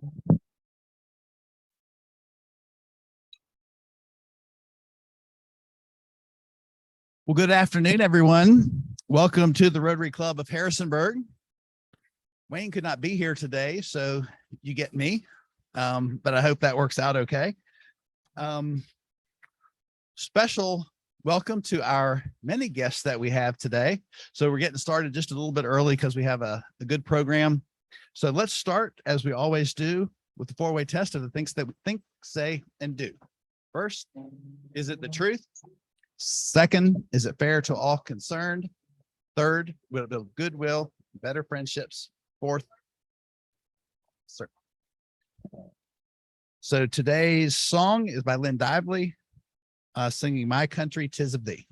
Well, good afternoon, everyone. Welcome to the Rotary Club of Harrisonburg. Wayne could not be here today, so you get me, but I hope that works out okay. Special welcome to our many guests that we have today. So we're getting started just a little bit early because we have a good program. So let's start, as we always do, with the four-way test of the things that we think, say, and do. First, is it the truth? Second, is it fair to all concerned? Third, will it build goodwill, better friendships? Fourth, sir. So today's song is by Lynn Dively, singing My Country, 'Tis of Thee.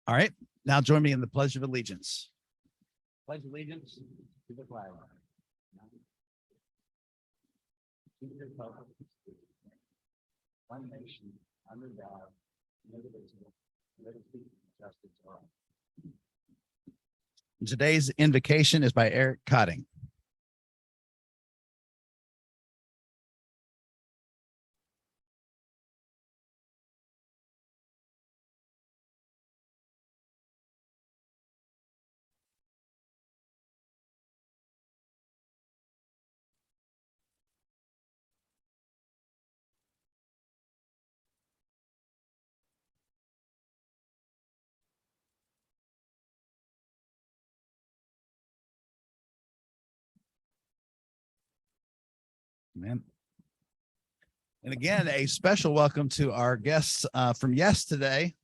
All right, now join me in the Pledge of Allegiance. Pledge allegiance to the flag. One nation, under God, indivisible, with liberty and justice for all. Today's invocation is by Eric Cotting. Amen. And again, a special welcome to our guests from Yes today.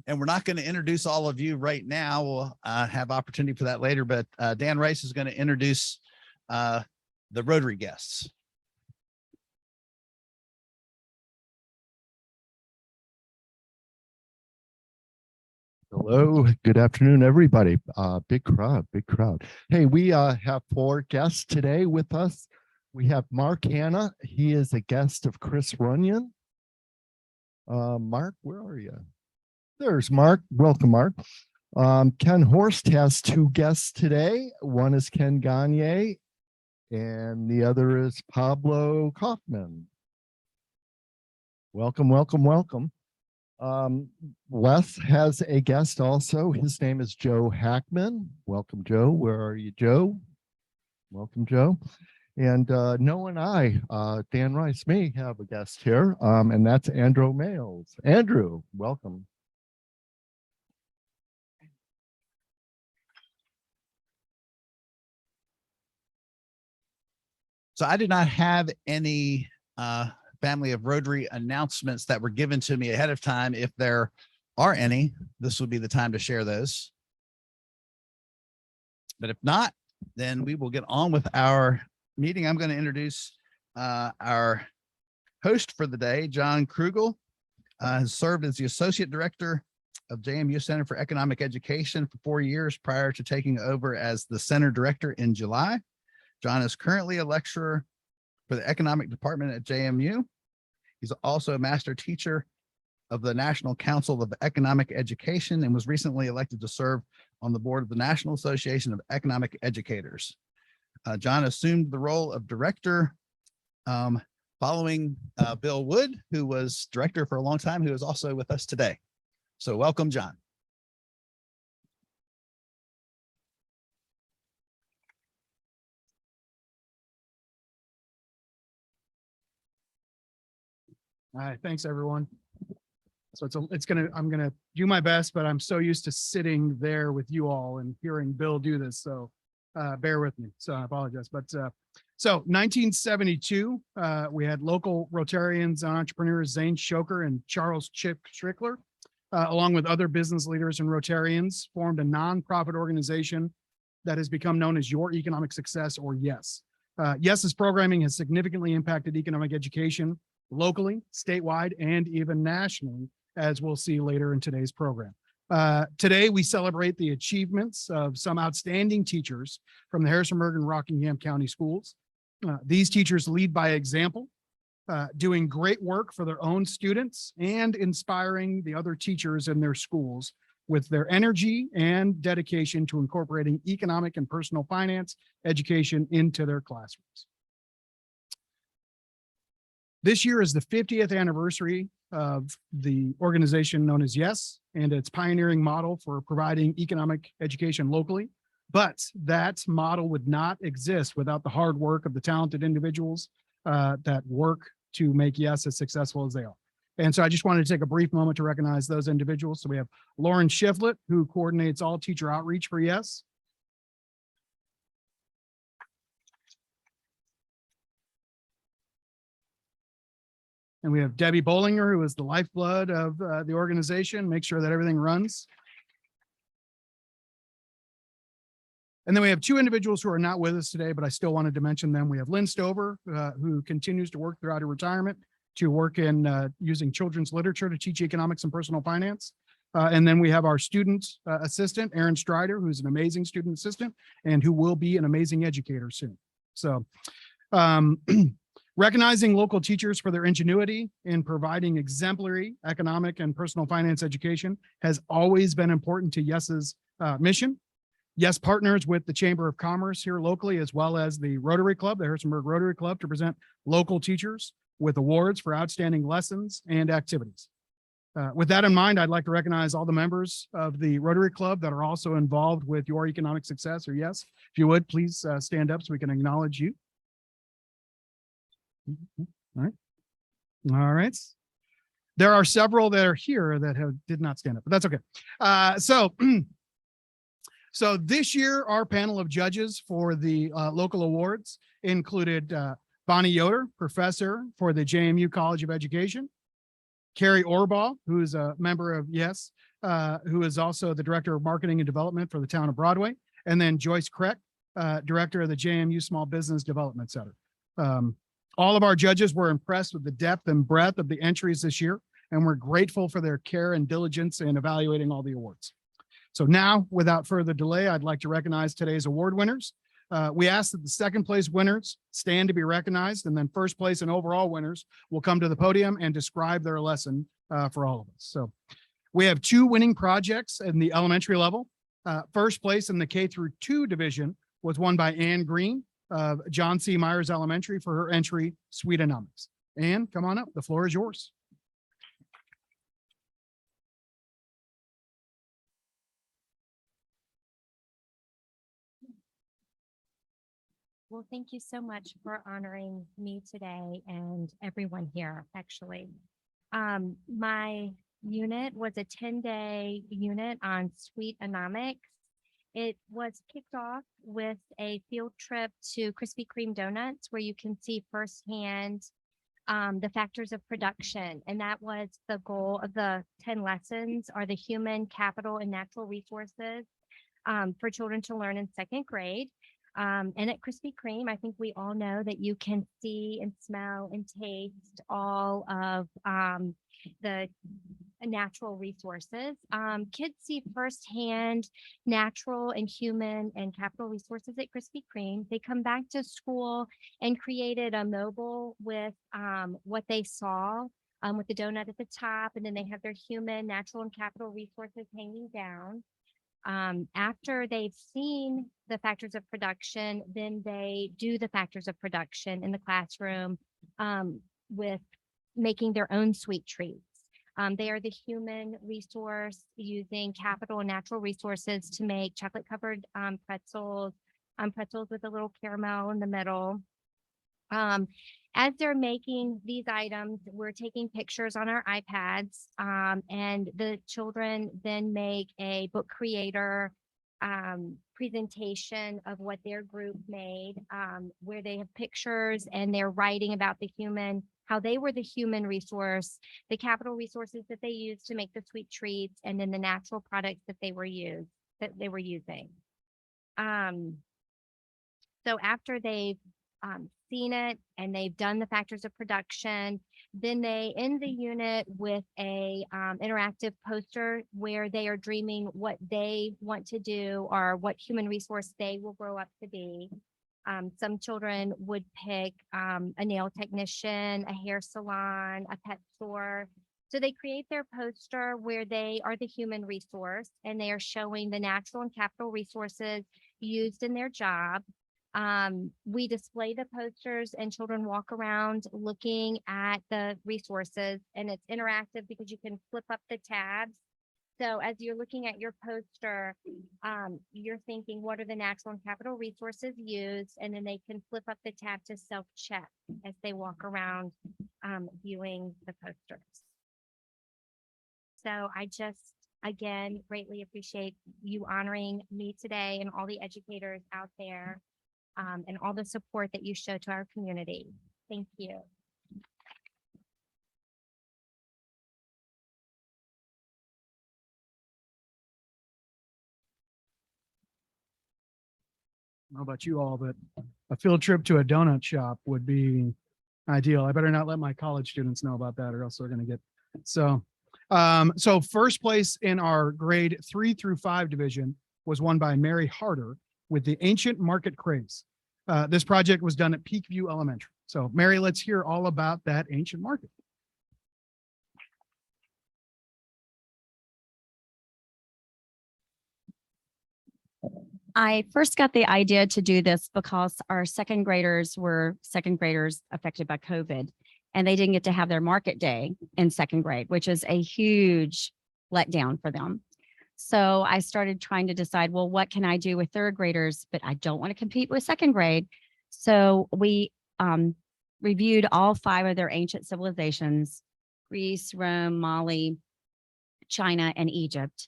And we're not going to introduce all of you right now. We'll have opportunity for that later, but Dan Rice is going to introduce the Rotary guests. Hello, good afternoon, everybody. Big crowd, big crowd. Hey, we have four guests today with us. We have Mark Hanna. He is a guest of Chris Runyon. Mark, where are you? There's Mark. Welcome, Mark. Ken Horst has two guests today. One is Ken Gagne, and the other is Pablo Kaufman. Welcome, welcome, welcome. Wes has a guest also. His name is Joe Hackman. Welcome, Joe. Where are you, Joe? Welcome, Joe. And Noah and I, Dan Rice, may have a guest here, and that's Andrew Males. Andrew, welcome. So I did not have any family of Rotary announcements that were given to me ahead of time. If there are any, this would be the time to share those. But if not, then we will get on with our meeting. I'm going to introduce our host for the day. John Krugel has served as the Associate Director of JMU Center for Economic Education for 4 years prior to taking over as the Center Director in July. John is currently a lecturer for the Economic Department at JMU. He's also a master teacher of the National Council of Economic Education and was recently elected to serve on the board of the National Association of Economic Educators. John assumed the role of director following Bill Wood, who was director for a long time, who is also with us today. So welcome, John. All right, thanks everyone. So I'm gonna do my best, but I'm so used to sitting there with you all and hearing Bill do this. So bear with me. So I apologize. But so 1972, we had local Rotarians and entrepreneurs Zane Shoker and Charles Chip Strickler, along with other business leaders and Rotarians, formed a nonprofit organization that has become known as Your Economic Success, or YES. YES's programming has significantly impacted economic education locally, statewide, and even nationally, as we'll see later in today's program. Today, we celebrate the achievements of some outstanding teachers from the Harrisonburg and Rockingham County schools. These teachers lead by example, doing great work for their own students and inspiring the other teachers in their schools with their energy and dedication to incorporating economic and personal finance education into their classrooms. This year is the 50th anniversary of the organization known as YES and its pioneering model for providing economic education locally. But that model would not exist without the hard work of the talented individuals that work to make YES as successful as they are. And so I just wanted to take a brief moment to recognize those individuals. So we have Lauren Shiflett, who coordinates all teacher outreach for YES. And we have Debbie Bollinger, who is the lifeblood of the organization, make sure that everything runs. And then we have two individuals who are not with us today, but I still wanted to mention them. We have Lynn Stover, who continues to work throughout her retirement to work in using children's literature to teach economics and personal finance. And then we have our student assistant, Aaron Strider, who's an amazing student assistant and who will be an amazing educator soon. So recognizing local teachers for their ingenuity in providing exemplary economic and personal finance education has always been important to YES's mission. YES partners with the Chamber of Commerce here locally, as well as the Rotary Club, the Harrisonburg Rotary Club, to present local teachers with awards for outstanding lessons and activities. With that in mind, I'd like to recognize all the members of the Rotary Club that are also involved with your economic success, or YES. If you would, please stand up so we can acknowledge you. All right. All right. There are several that are here that did not stand up, but that's okay. So this year, our panel of judges for the local awards included Bonnie Yoder, professor for the JMU College of Education, Carrie Orbaugh, who is a member of YES, who is also the director of marketing and development for the town of Broadway, and then Joyce Kreck, director of the JMU Small Business Development Center. All of our judges were impressed with the depth and breadth of the entries this year, and we're grateful for their care and diligence in evaluating all the awards. So now, without further delay, I'd like to recognize today's award winners. We ask that the second place winners stand to be recognized, and then first place and overall winners will come to the podium and describe their lesson for all of us. So we have two winning projects in the elementary level. First place in the K-2 division was won by Ann Green of John C. Myers Elementary for her entry, Sweetonomics. Ann, come on up. The floor is yours. Well, thank you so much for honoring me today and everyone here, actually. My unit was a 10-day unit on Sweetonomics. It was kicked off with a field trip to Krispy Kreme Donuts, where you can see firsthand the factors of production. And that was the goal of the 10 lessons, are the human, capital, and natural resources for children to learn in second grade. And at Krispy Kreme, I think we all know that you can see and smell and taste all of the natural resources. Kids see firsthand natural and human and capital resources at Krispy Kreme. They come back to school and created a mobile with what they saw with the donut at the top, and then they have their human, natural, and capital resources hanging down. After they've seen the factors of production, then they do the factors of production in the classroom with making their own sweet treats. They are the human resource using capital and natural resources to make chocolate covered pretzels, pretzels with a little caramel in the middle. As they're making these items, we're taking pictures on our iPads, and the children then make a book creator presentation of what their group made, where they have pictures and they're writing about the human, how they were the human resource, the capital resources that they used to make the sweet treats, and then the natural products that they were using. So after they've seen it and they've done the factors of production, Then they end the unit with a interactive poster where they are dreaming what they want to do or what human resource they will grow up to be. Some children would pick a nail technician, a hair salon, a pet store. So they create their poster where they are the human resource and they are showing the natural and capital resources used in their job. We display the posters and children walk around looking at the resources, and it's interactive because you can flip up the tabs. So as you're looking at your poster, you're thinking, what are the natural and capital resources used? And then they can flip up the tab to self-check as they walk around viewing the posters. So I just, again, greatly appreciate you honoring me today and all the educators out there and all the support that you show to our community. Thank you. I don't know about you all, but a field trip to a donut shop would be ideal. I better not let my college students know about that or else they're going to get, so. So first place in our grade 3 through 5 division was won by Mary Harder with the Ancient Market Craze. This project was done at Peakview Elementary. So Mary, let's hear all about that ancient market. I first got the idea to do this because our second graders were second graders affected by COVID, and they didn't get to have their market day in second grade, which is a huge letdown for them. So I started trying to decide, well, what can I do with third graders, but I don't want to compete with second grade. So we reviewed all 5 of their ancient civilizations: Greece, Rome, Mali, China, and Egypt.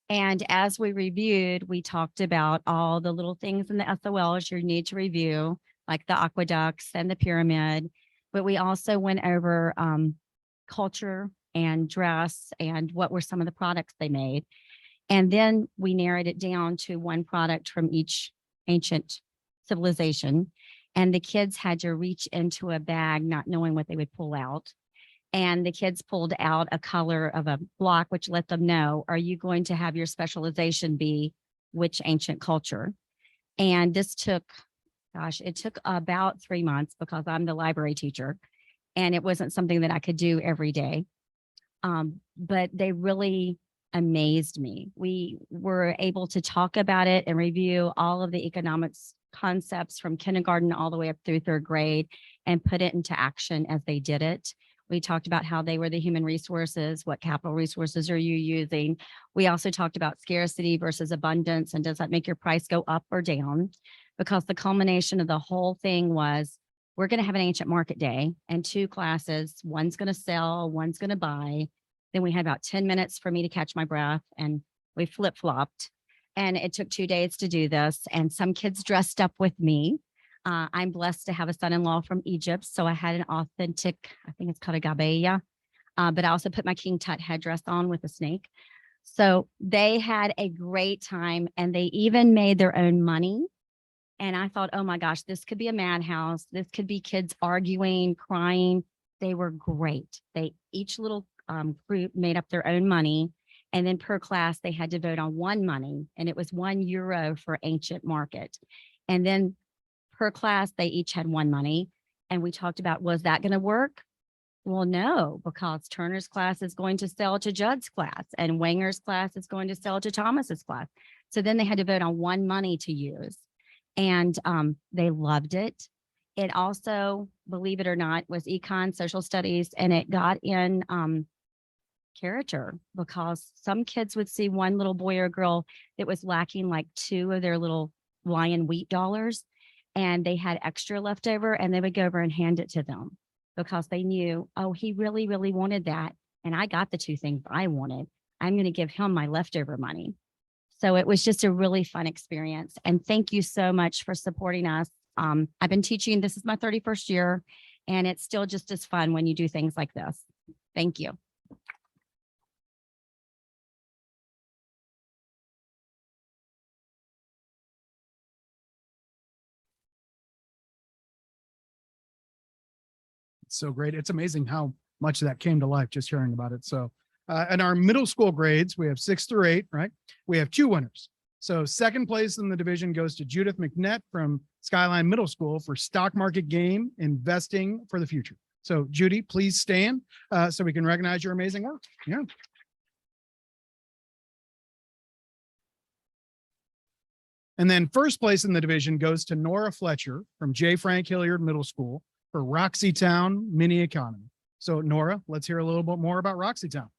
And as we reviewed, we talked about all the little things in the SOLs you need to review, like the aqueducts and the pyramid. But we also went over culture and dress and what were some of the products they made. And then we narrowed it down to one product from each ancient civilization. And the kids had to reach into a bag, not knowing what they would pull out. And the kids pulled out a color of a block, which let them know, are you going to have your specialization be which ancient culture? And this took, gosh, it took about 3 months because I'm the library teacher and it wasn't something that I could do every day. But they really amazed me. We were able to talk about it and review all of the economics concepts from kindergarten all the way up through third grade and put it into action as they did it. We talked about how they were the human resources, what capital resources are you using? We also talked about scarcity versus abundance, and does that make your price go up or down? Because the culmination of the whole thing was, we're going to have an ancient market day and 2 classes. One's going to sell, one's going to buy. Then we had about 10 minutes for me to catch my breath, and we flip-flopped. And it took 2 days to do this, and some kids dressed up with me. I'm blessed to have a son-in-law from Egypt, so I had an authentic, I think it's called a gabeya, but I also put my King Tut headdress on with a snake. So they had a great time, and they even made their own money. And I thought, oh my gosh, this could be a madhouse. This could be kids arguing, crying. They were great. Each little group made up their own money. And then per class, they had to vote on one money, and it was €1 for ancient market. And then per class, they each had one money. And we talked about, was that going to work? Well, no, because Turner's class is going to sell to Judd's class and Wanger's class is going to sell to Thomas's class. So then they had to vote on one money to use. And they loved it. It also, believe it or not, was econ, social studies, and it got in character, because some kids would see one little boy or girl that was lacking like 2 of their little lion wheat dollars, and they had extra left over, and they would go over and hand it to them because they knew, oh, he really, really wanted that. And I got the 2 things I wanted. I'm going to give him my leftover money. So it was just a really fun experience. And thank you so much for supporting us. I've been teaching, this is my 31st year, and it's still just as fun when you do things like this. Thank you. It's so great. It's amazing how much of that came to life just hearing about it. So, in our middle school grades, we have 6 through 8, right? We have 2 winners. So second place in the division goes to Judith McNett from Skyline Middle School for stock market game investing for the future. So Judy, please stand so we can recognize your amazing work. Yeah. And then first place in the division goes to Nora Fletcher from J. Frank Hilliard Middle School for Roxy Town Mini Economy. So Nora, let's hear a little bit more about Roxy Town.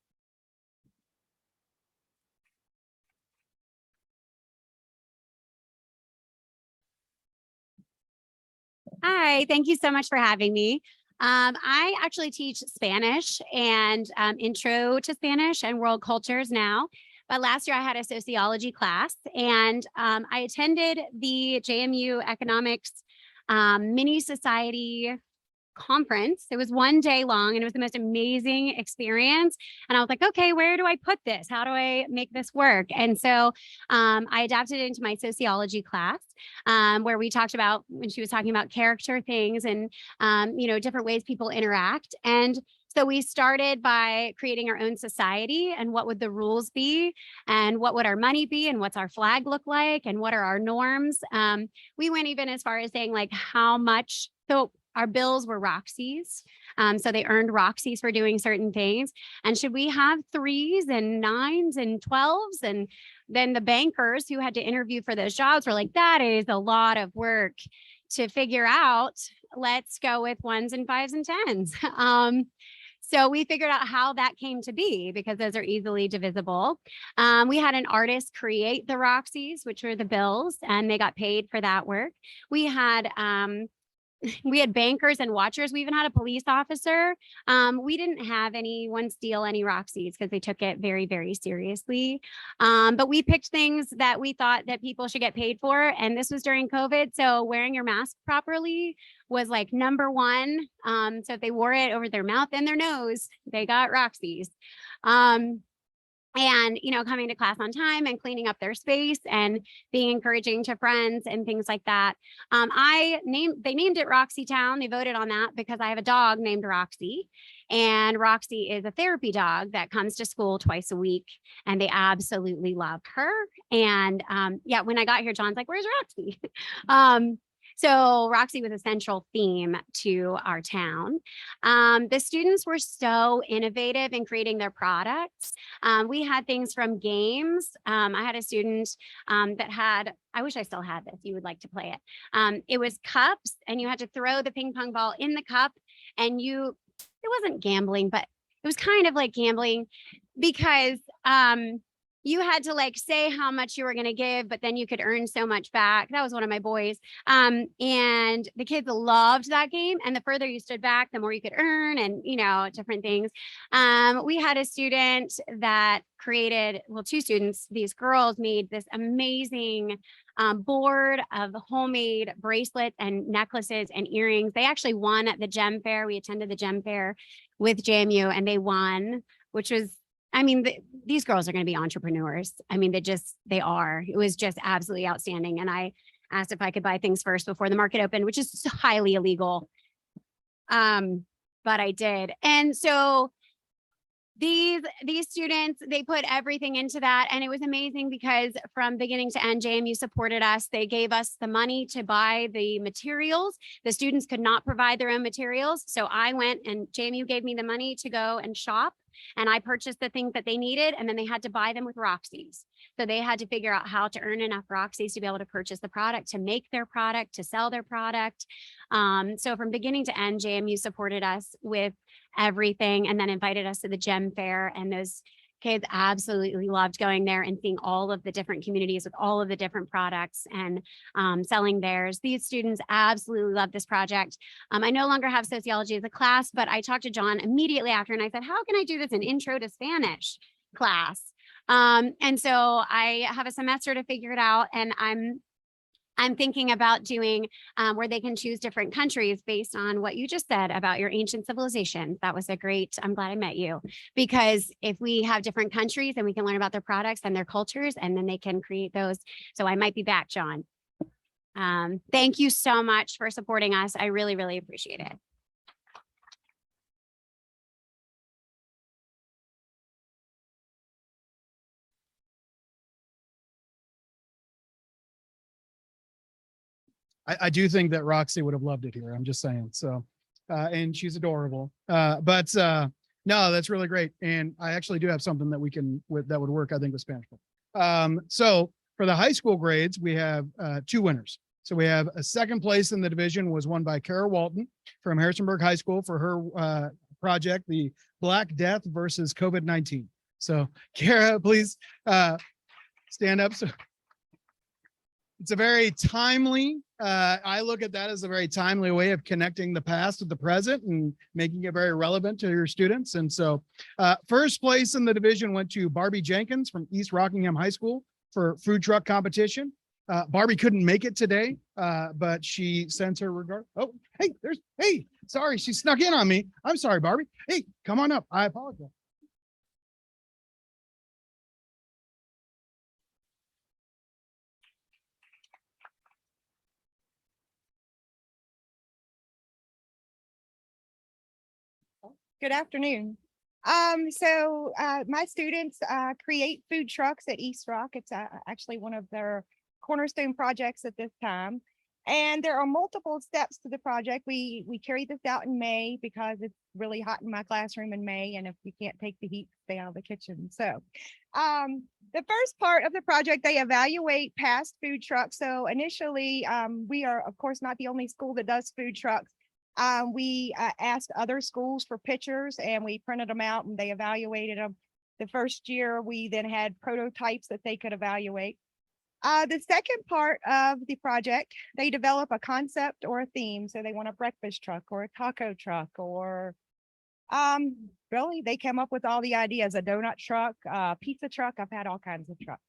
Hi, thank you so much for having me. I actually teach Spanish and intro to Spanish and world cultures now. But last year I had a sociology class and I attended the JMU Economics Mini Society conference. It was 1 day long and it was the most amazing experience. And I was like, okay, where do I put this? How do I make this work? And so I adapted it into my sociology class where we talked about when she was talking about character things and, different ways people interact. And so we started by creating our own society and what would the rules be and what would our money be and what's our flag look like and what are our norms. We went even as far as saying like how much, so our bills were Roxy's. So they earned Roxy's for doing certain things. And should we have 3s and 9s and 12s? And then the bankers who had to interview for those jobs were like, that is a lot of work to figure out. Let's go with 1s and 5s and 10s. So we figured out how that came to be because those are easily divisible. We had an artist create the Roxy's, which were the bills, and they got paid for that work. We had bankers and watchers. We even had a police officer. We didn't have anyone steal any Roxy's because they took it very, very seriously. But we picked things that we thought that people should get paid for. And this was during COVID. So wearing your mask properly was like number 1. So if they wore it over their mouth and their nose, they got Roxy's. And, coming to class on time and cleaning up their space and being encouraging to friends and things like that. They named it Roxy Town. They voted on that because I have a dog named Roxy, and Roxy is a therapy dog that comes to school twice a week and they absolutely love her. And when I got here, John's like, where's Roxy? So Roxy was a central theme to our town. The students were so innovative in creating their products. We had things from games. I had a student that had, I wish I still had this, you would like to play it. It was cups and you had to throw the ping pong ball in the cup and it wasn't gambling, but it was kind of like gambling because you had to like say how much you were going to give, but then you could earn so much back. That was one of my boys. And the kids loved that game. And the further you stood back, the more you could earn and, different things. We had a student that created, 2 students, these girls made this amazing board of homemade bracelets and necklaces and earrings. They actually won at the Gem Fair. We attended the Gem Fair with JMU and they won, which was, these girls are going to be entrepreneurs. They are. It was just absolutely outstanding. And I asked if I could buy things first before the market opened, which is highly illegal. But I did. And so these students, they put everything into that. And it was amazing because from beginning to end, JMU supported us. They gave us the money to buy the materials. The students could not provide their own materials. So I went and JMU gave me the money to go and shop. And I purchased the things that they needed, and then they had to buy them with Roxy's. So they had to figure out how to earn enough Roxy's to be able to purchase the product, to make their product, to sell their product. So from beginning to end, JMU supported us with everything and then invited us to the Gem Fair. And those kids absolutely loved going there and seeing all of the different communities with all of the different products and selling theirs. These students absolutely love this project. I no longer have sociology as a class, but I talked to John immediately after and I said, how can I do this in intro to Spanish class? And so I have a semester to figure it out, and I'm thinking about doing where they can choose different countries based on what you just said about your ancient civilization. That was I'm glad I met you, because if we have different countries and we can learn about their products and their cultures, and then they can create those. So I might be back, John. Thank you so much for supporting us. I really, really appreciate it. I do think that Roxy would have loved it here. I'm just saying. So, and she's adorable. No, that's really great. And I actually do have something that we can that would work, I think, with Spanish. So for the high school grades, we have two winners. So we have a second place in the division was won by Kara Walton from Harrisonburg High School for her project, the Black Death versus COVID-19. So Kara, please stand up. So it's a very timely, I look at that as a very timely way of connecting the past with the present and making it very relevant to your students. And so first place in the division went to Barbie Jenkins from East Rockingham High School for food truck competition. Barbie couldn't make it today, but she sends her regard. Oh, hey, sorry, she snuck in on me. I'm sorry, Barbie. Hey, come on up. I apologize. Good afternoon. My students create food trucks at East Rock. It's actually one of their cornerstone projects at this time. And there are multiple steps to the project. We carried this out in May because it's really hot in my classroom in May. And if you can't take the heat, stay out of the kitchen. So the first part of the project, they evaluate past food trucks. So initially, we are, of course, not the only school that does food trucks. We asked other schools for pictures and we printed them out and they evaluated them. The first year, we then had prototypes that they could evaluate. The second part of the project, they develop a concept or a theme. So they want a breakfast truck or a taco truck or really they came up with all the ideas, a donut truck, pizza truck. I've had all kinds of trucks.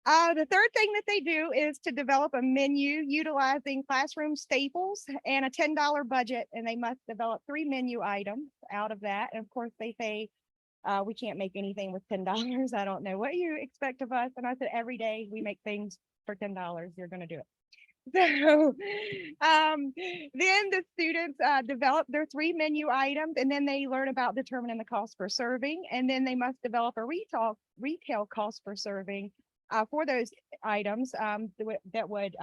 The third thing that they do is to develop a menu utilizing classroom staples and a $10 budget, and they must develop 3 menu items out of that. And of course, they say, we can't make anything with $10. I don't know what you expect of us. And I said, every day we make things for $10. You're going to do it. So then the students develop their 3 menu items, and then they learn about determining the cost per serving. And then they must develop a retail cost per serving for those items that would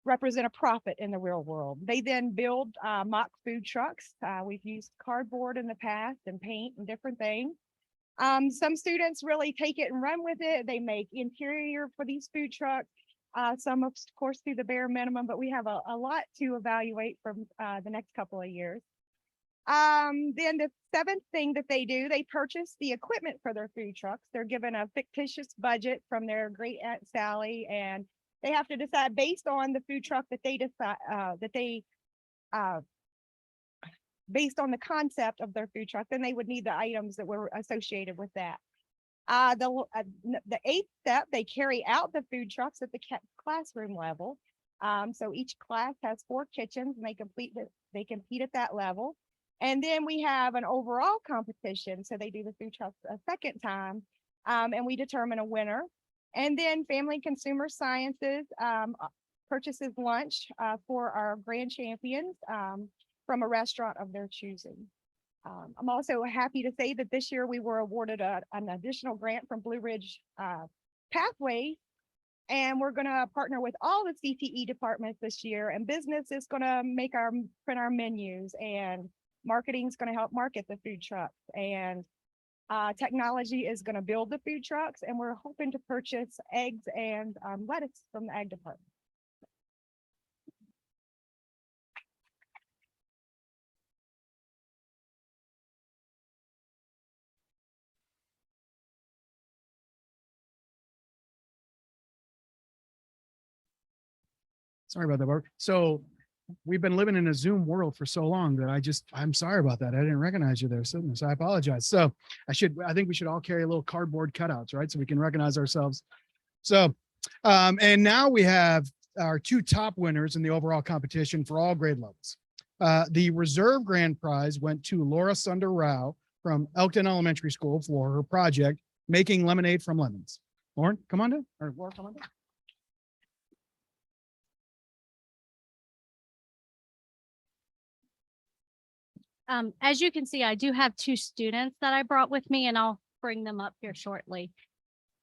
represent a profit in the real world. They then build mock food trucks. We've used cardboard in the past and paint and different things. Some students really take it and run with it. They make interior for these food trucks. Some of course do the bare minimum, but we have a lot to evaluate from the next couple of years. Then the seventh thing that they do, they purchase the equipment for their food trucks. They're given a fictitious budget from their great Aunt Sally, and they have to decide based on the food truck that they decide based on the concept of their food truck, then they would need the items that were associated with that. The eighth step, they carry out the food trucks at the classroom level. So each class has 4 kitchens and they compete at that level. And then we have an overall competition. So they do the food trucks a second time and we determine a winner. And then Family Consumer Sciences purchases lunch for our grand champions from a restaurant of their choosing. I'm also happy to say that this year we were awarded an additional grant from Blue Ridge Pathways. And we're going to partner with all the CTE departments this year. And business is going to print our menus, and marketing is going to help market the food trucks, and technology is going to build the food trucks. And we're hoping to purchase eggs and lettuce from the ag department. Sorry about that, Barb. So we've been living in a Zoom world for so long that I'm sorry about that. I didn't recognize you there. So I apologize. So I think we should all carry a little cardboard cutouts, right? So we can recognize ourselves. So, and now we have our 2 top winners in the overall competition for all grade levels. The reserve grand prize went to Laura Sunder Rao from Elkton Elementary School for her project, Making Lemonade from Lemons. Lauren, come on down. Or Laura, come on down. As you can see, I do have 2 students that I brought with me, and I'll bring them up here shortly.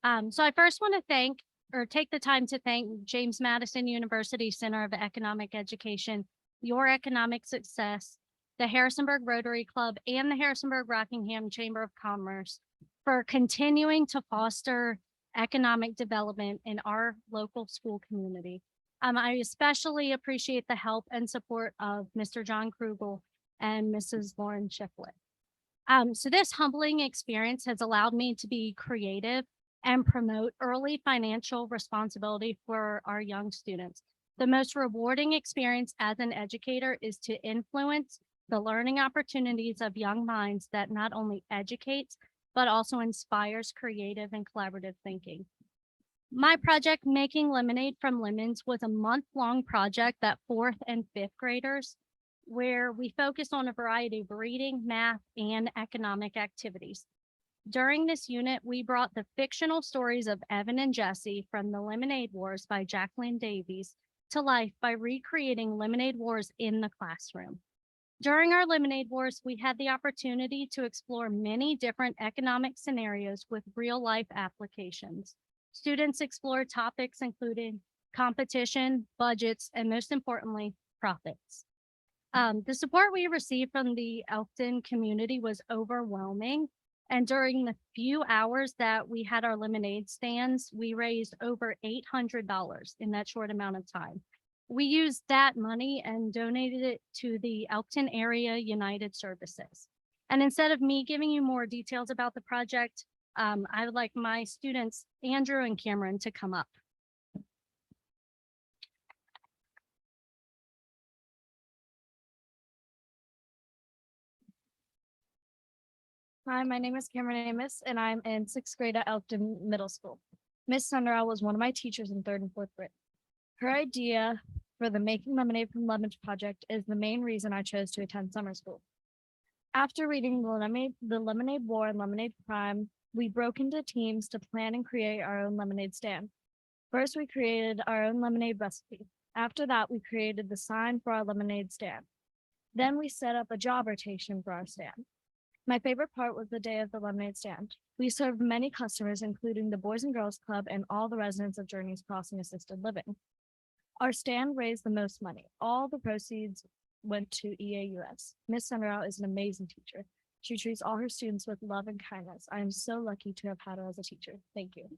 So I first want to thank or take the time to thank James Madison University Center of Economic Education, Your Economic Success, the Harrisonburg Rotary Club, and the Harrisonburg Rockingham Chamber of Commerce for continuing to foster economic development in our local school community. I especially appreciate the help and support of Mr. John Krugel and Mrs. Lauren Shiflett. So this humbling experience has allowed me to be creative and promote early financial responsibility for our young students. The most rewarding experience as an educator is to influence the learning opportunities of young minds that not only educates, but also inspires creative and collaborative thinking. My project, Making Lemonade from Lemons, was a month-long project that 4th and 5th graders, where we focused on a variety of reading, math, and economic activities. During this unit, we brought the fictional stories of Evan and Jesse from the Lemonade Wars by Jacqueline Davies to life by recreating Lemonade Wars in the classroom. During our Lemonade Wars, we had the opportunity to explore many different economic scenarios with real-life applications. Students explored topics including competition, budgets, and most importantly, profits. The support we received from the Elkton community was overwhelming. And during the few hours that we had our lemonade stands, we raised over $800 in that short amount of time. We used that money and donated it to the Elkton Area United Services. And instead of me giving you more details about the project, I would like my students, Andrew and Cameron, to come up. Hi, my name is Cameron Amos, and I'm in 6th grade at Elkton Middle School. Miss Sunderall was one of my teachers in 3rd and 4th grade. Her idea for the Making Lemonade from Lemons project is the main reason I chose to attend summer school. After reading the Lemonade War and Lemonade Crime, we broke into teams to plan and create our own lemonade stand. First, we created our own lemonade recipe. After that, we created the sign for our lemonade stand. Then we set up a job rotation for our stand. My favorite part was the day of the lemonade stand. We served many customers, including the Boys and Girls Club and all the residents of Journeys Crossing Assisted Living. Our stand raised the most money. All the proceeds went to EAUS. Miss Sunderall is an amazing teacher. She treats all her students with love and kindness. I am so lucky to have had her as a teacher. Thank you.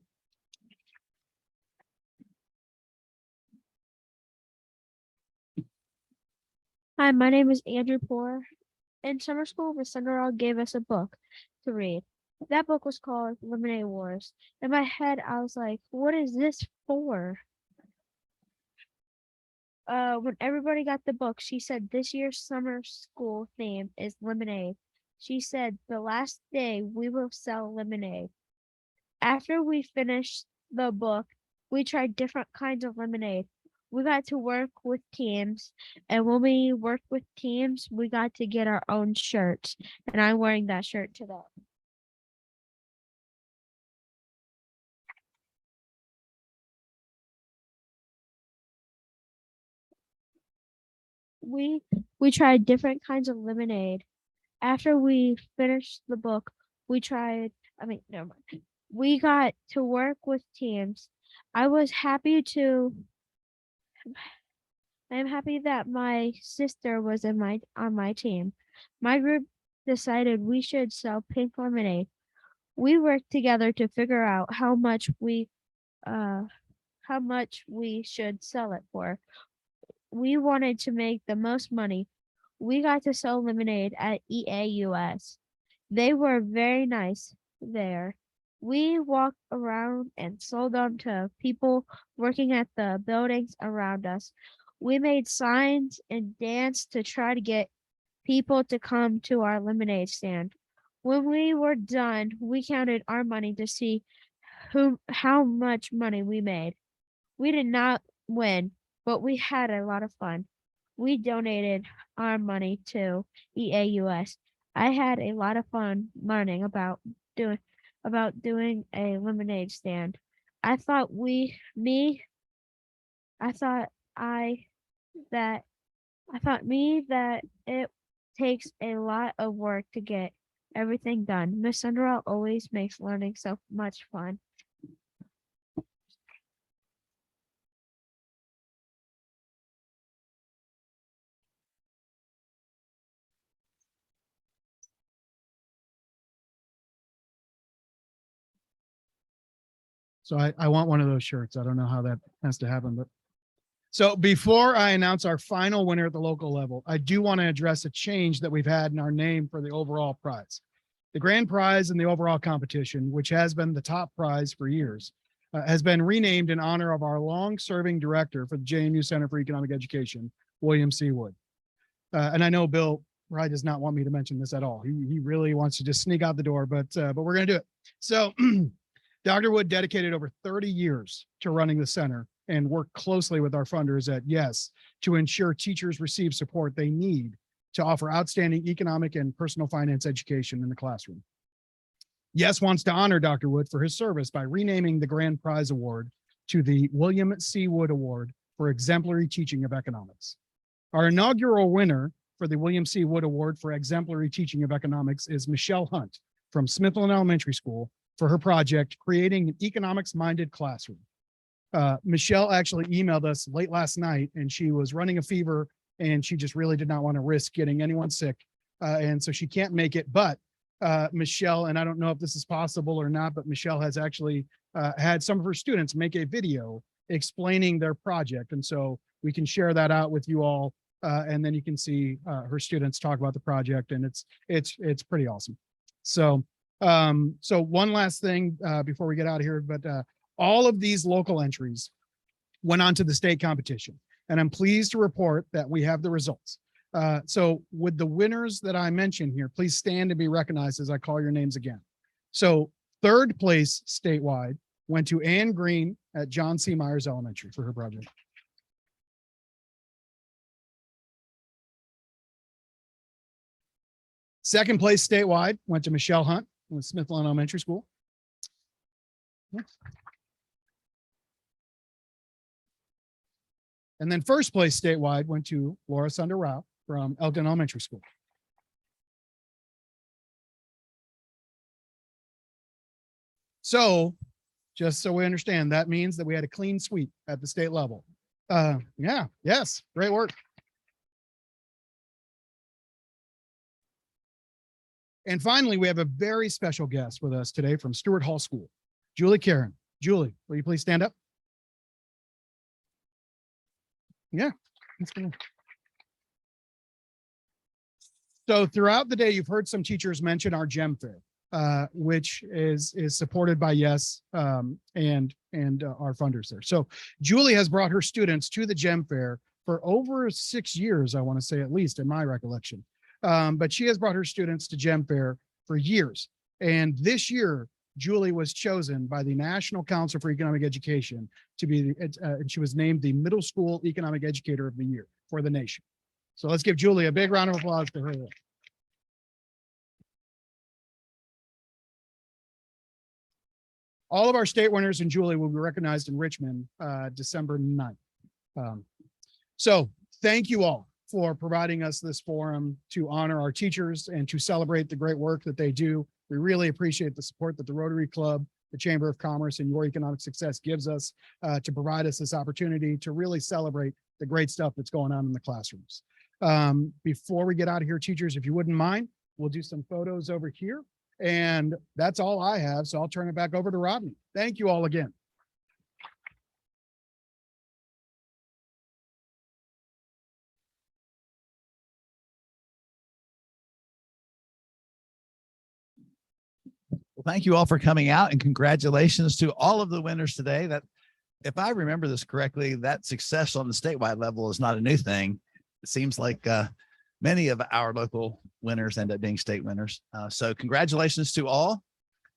Hi, my name is Andrew Poor. In summer school, Miss Sunderall gave us a book to read. That book was called Lemonade Wars. In my head, I was like, what is this for? When everybody got the book, she said this year's summer school theme is lemonade. She said the last day we will sell lemonade. After we finished the book, we tried different kinds of lemonade. We got to work with teams, and when we worked with teams, we got to get our own shirts, and I'm wearing that shirt today. We tried different kinds of lemonade. After we finished the book, we got to work with teams. I'm happy that my sister was on my team. My group decided we should sell pink lemonade. We worked together to figure out how much we should sell it for. We wanted to make the most money. We got to sell lemonade at EAUS. They were very nice there. We walked around and sold them to people working at the buildings around us. We made signs and danced to try to get people to come to our lemonade stand. When we were done, we counted our money to see how much money we made. We did not win, but we had a lot of fun. We donated our money to EAUS. I had a lot of fun learning about doing a lemonade stand. I thought that it takes a lot of work to get everything done. Miss Sunderall always makes learning so much fun. So I want one of those shirts. I don't know how that has to happen, but. So before I announce our final winner at the local level, I do want to address a change that we've had in our name for the overall prize. The grand prize in the overall competition, which has been the top prize for years, has been renamed in honor of our long-serving director for the JMU Center for Economic Education, William C. Wood. And I know Bill probably does not want me to mention this at all. He really wants to just sneak out the door, but we're going to do it. So Dr. Wood dedicated over 30 years to running the center and worked closely with our funders at YES to ensure teachers receive support they need to offer outstanding economic and personal finance education in the classroom. YES wants to honor Dr. Wood for his service by renaming the grand prize award to the William C. Wood Award for exemplary teaching of economics. Our inaugural winner for the William C. Wood Award for exemplary teaching of economics is Michelle Hunt from Smithland Elementary School for her project, Creating an Economics-Minded Classroom. Michelle actually emailed us late last night and she was running a fever and she just really did not want to risk getting anyone sick. And so she can't make it, but Michelle, and I don't know if this is possible or not, but Michelle has actually had some of her students make a video explaining their project. And so we can share that out with you all. And then you can see her students talk about the project and it's pretty awesome. So, so one last thing before we get out of here, but all of these local entries went on to the state competition, and I'm pleased to report that we have the results. So with the winners that I mentioned here, please stand and be recognized as I call your names again. So third place statewide went to Ann Green at John C. Myers Elementary for her project. Second place statewide went to Michelle Hunt with Smithland Elementary School. And then first place statewide went to Laura Sunder Rao from Elkton Elementary School. So just so we understand, that means that we had a clean sweep at the state level. Yes, great work. And finally, we have a very special guest with us today from Stewart Hall School, Julie Karen. Julie, will you please stand up? Yeah. So throughout the day, you've heard some teachers mention our GEM Fair, which is supported by YES and our funders there. So Julie has brought her students to the GEM Fair for over 6 years, I want to say, at least in my recollection. But she has brought her students to GEM Fair for years. And this year, Julie was chosen by the National Council for Economic Education to be, and she was named the Middle School Economic Educator of the Year for the nation. So let's give Julie a big round of applause for her. All of our state winners and Julie will be recognized in Richmond, December 9th. So thank you all for providing us this forum to honor our teachers and to celebrate the great work that they do. We really appreciate the support that the Rotary Club, the Chamber of Commerce, and Your Economic Success gives us to provide us this opportunity to really celebrate the great stuff that's going on in the classrooms. Before we get out of here, teachers, if you wouldn't mind, we'll do some photos over here. And that's all I have. So I'll turn it back over to Rodney. Thank you all again. Well, thank you all for coming out and congratulations to all of the winners today. That, if I remember this correctly, that success on the statewide level is not a new thing. It seems like many of our local winners end up being state winners. So congratulations to all.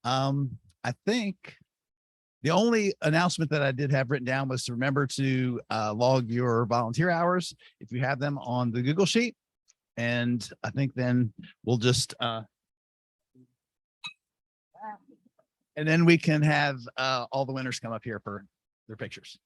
I think the only announcement that I did have written down was to remember to log your volunteer hours if you have them on the Google Sheet. And I think then we'll just and then we can have all the winners come up here for their pictures.